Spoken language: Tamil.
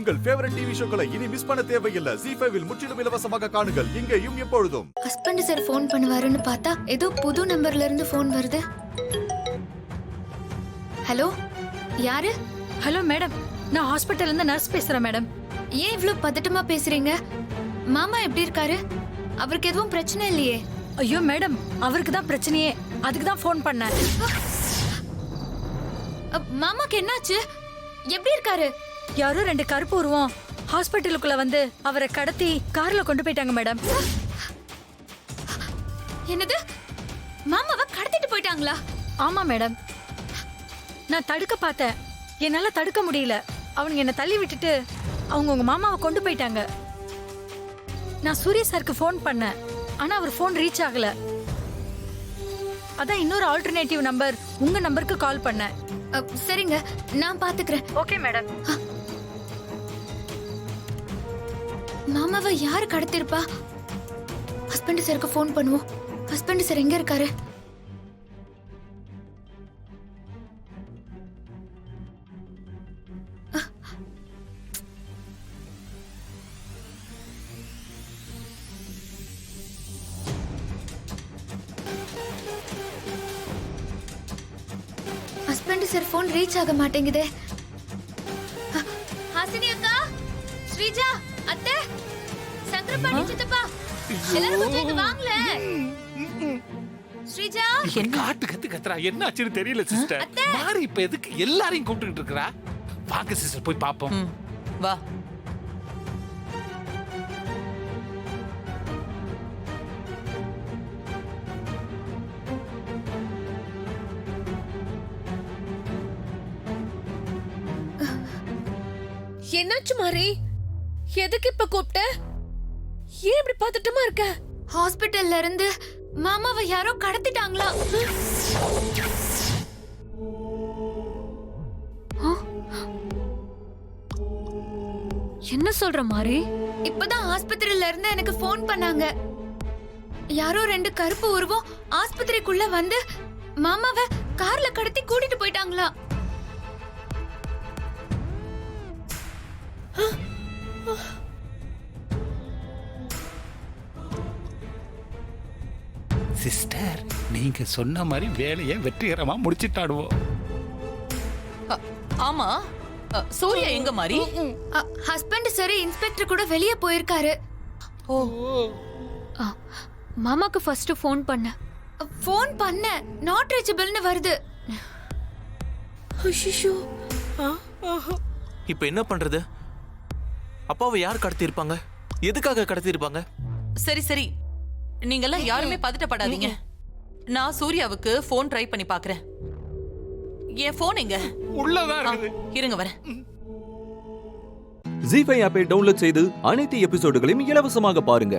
உங்கள் ஃபேவரட் டிவி ஷோக்களை இனி மிஸ் பண்ண தேவையில்லை. ZEE5 இல் முற்றிலும் இலவசமாக காணுங்கள், இங்கேயும் எப்பொழுதும். ஹஸ்பண்ட் சார் ஃபோன் பண்ணுவாருன்னு பார்த்தா ஏதோ புது நம்பர்ல இருந்து ஃபோன் வருது. ஹலோ, யாரு? ஹலோ மேடம், நான் ஹாஸ்பிட்டல்ல இருந்து நர்ஸ் பேசுறேன் மேடம். ஏன் இவ்ளோ பதட்டமா பேசுறீங்க? மாமா எப்படி இருக்காரு? அவருக்கு எதுவும் பிரச்சனை இல்லையே? ஐயோ மேடம், அவருக்கு தான் பிரச்சனையே. அதுக்கு தான் ஃபோன் பண்ணேன். மாமாக்கு என்னாச்சு? எப்படி இருக்காரு? யாரோ 2 கருப்பு உருவம் ஹாஸ்பிட்டலுக்குள்ள வந்து அவரை கடத்தி கார்ல கொண்டு போயிட்டாங்க மேடம். என்னது? மாமாவை கடத்திட்டு போயிட்டாங்களா? ஆமா மேடம், நான் தடுக்க பார்த்தேன், என்னால தடுக்க முடியல. அவங்க என்ன தள்ளி விட்டுட்டு அவங்க உங்க மாமாவை கொண்டு போயிட்டாங்க. நான் சூரிய சாருக்கு ஃபோன் பண்ணேன், ஆனா அவர் ஃபோன் ரீச் ஆகல. அதான் இன்னொரு ஆல்டர்னேட்டிவ் நம்பர் உங்க நம்பருக்கு கால் பண்ணேன். சரிங்க, நான் பாத்துக்கிறேன். Okay madam. மாமாவை யாரு கடத்திருப்பா? ஹஸ்பண்ட் சாருக்கு ஃபோன் பண்ணுவோம். ஹஸ்பண்ட் சார் எங்க இருக்காரு? ஹஸ்பண்ட் சார் ஃபோன் ரீச் ஆக மாட்டேங்குதே. ஹாசினி அக்கா, ஸ்ரீஜா அத்தை, சங்கரபாணி சித்தப்பா, எல்லாரும் கொஞ்சம் இங்க வாங்கல. ஸ்ரீஜா, காட்டு கத்து கத்துறா, என்ன ஆச்சுன்னு தெரியல சிஸ்டர். மாறி இப்ப எதுக்கு எல்லாரையும் கூப்பிட்டுட்டு இருக்கறா? வாங்க சிஸ்டர், போய் பாப்போம். வா. என்னாச்சு மாறி? எதுக்கு இப்ப கூப்பிட்ட? ஏன் இப்படி பதட்டமா இருக்க? ஹாஸ்பிட்டல்ல இருந்து மாமாவை யாரோ கடத்திட்டாங்களா? என்ன சொல்ற மாதிரி? இப்பதான் ஆஸ்பத்திரியில இருந்து எனக்கு ஃபோன் பண்ணாங்க. யாரோ 2 கருப்பு உருவம் ஆஸ்பத்திரிக்குள்ள வந்து மாமாவை கார்ல கடத்தி கூட்டிட்டு போயிட்டாங்களா? சிஸ்டர், நீங்க சொன்ன மாதிரி வேலையை வெற்றிகரமா முடிச்சிட்டாடுவோம். ஆமா, சூர்யா எங்க மாறி? ஹஸ்பண்ட் சரி இன்ஸ்பெக்டர் கூட வெளியே போயிருக்காரு. ஓ, மாமாக்கு ஃபர்ஸ்ட் ஃபோன் பண்ண நாட் ரீச்சபிள்னு வருது. ஐயோ, இப்போ என்ன பண்றது? அப்பாவை யார் கடத்தி இருப்பாங்க? எதுக்காக கடத்தி இருப்பாங்க? சரி சரி, நீங்கெல்லாம் யாருமே பதட்டப்படாதீங்க. நான் சூர்யாவுக்கு ஃபோன் ட்ரை பண்ணி பார்க்கறேன். என் ஃபோன் எங்க? உள்ளதா இருக்குது. இருங்க வரேன். ZEE5 ஆப்பை டவுன்லோட் செய்து அனைத்து எபிசோடுகளையும் இலவசமாக பாருங்க.